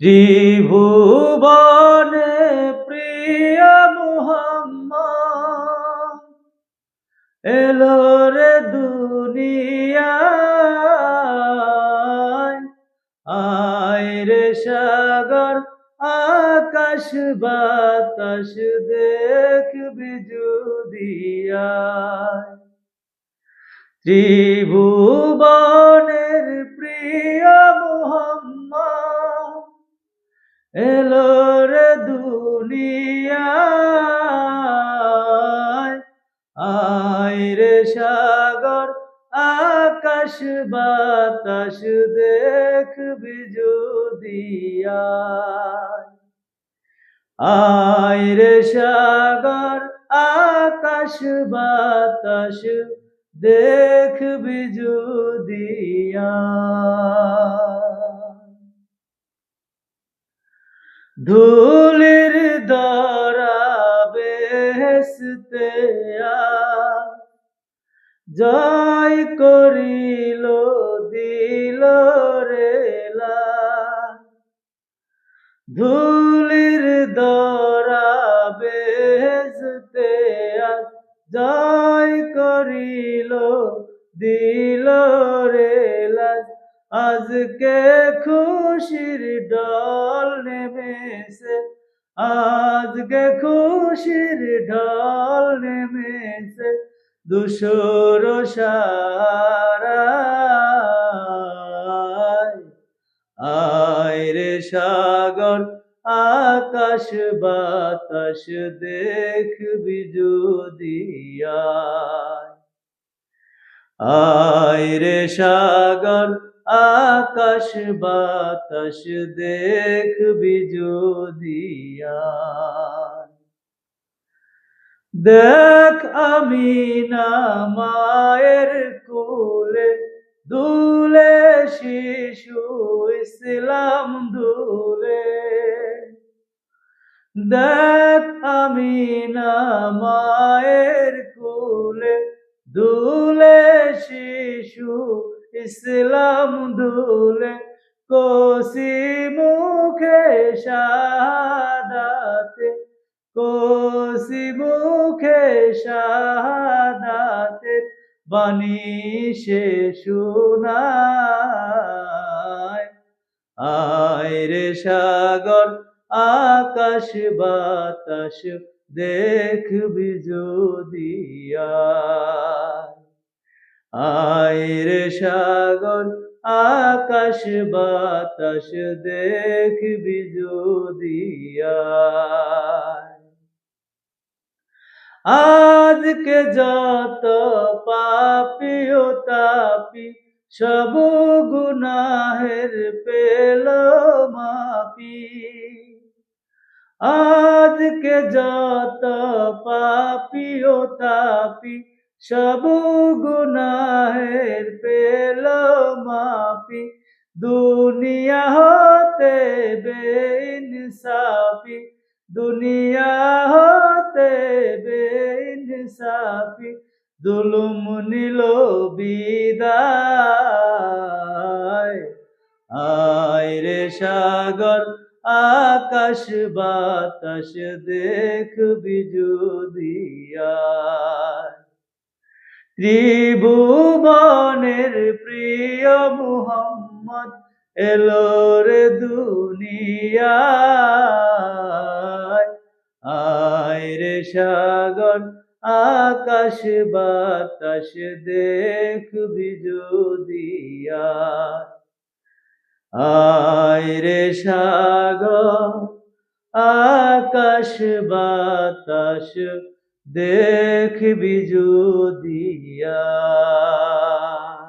ত্রিভুবনে প্রিয় মুহাম্মদ এলো রে দুনিয়ায়। আয় রে সাগর আকাশ বাতাস দেখবি যদি আয়। ত্রিভুবনের প্রিয় মুহাম্মদ এলো রে দুনিয়ায়। আয় রে সাগর আকাশ বাতাস দেখবি যদি আয়। আয় রে সাগর আকাশ বাতাস দেখবি যদি আয়। ধুলির দরা বেহেশতে আজ জয় করিল দিল রে লাজ। ধুলির দরা বেহেশতে আজ জয় করিল দিল রে লাজ। আজকে খুশির ঢল নেমেছে, আজকে খুশির ঢল নেমেছে ধূসর সারায়। আয় রে সাগর আকাশ বাতাস দেখবি যদি আয়। আয় রে সাগর আকাশ বাতাস দেখবি যদি আয়। দেখ আমিনা মায়ের কোলে দুলে শিশু ইসলাম দুলে। দেখ আমিনা মায়ের কোলে দুলে শিশু ইসলাম দুলে। কোসি মুখে শাহাদাতে, কোসি মুখে শাহাদাতে বাণী সে শোনায়। আয় রে সাগর আকাশ বাতাস দেখবি যদি আয়। আয় রে সাগর আকাশ বাতাস দেখবি যদি আয়। আজকে যত পাপী ও তাপী সব গুনাহের পেল মাপি। আজকে যত পাপী ও তাপী সব গুনাহের পেল মাপি। দুনিয়া হতে বেইনসাফি, দুনিয়া হতে বেইনসাফি জুলুম নিল বিদায়। আয় রে সাগর আকাশ বাতাস দেখবি যদি আয়। ত্রিভুবনের প্রিয় মুহাম্মদ এলো রে দুনিয়ায়। আয় রে সাগর আকাশ বাতাস দেখবি যদি আয়। আয় রে সাগর আকাশ বাতাস দেখবি যদি আয়।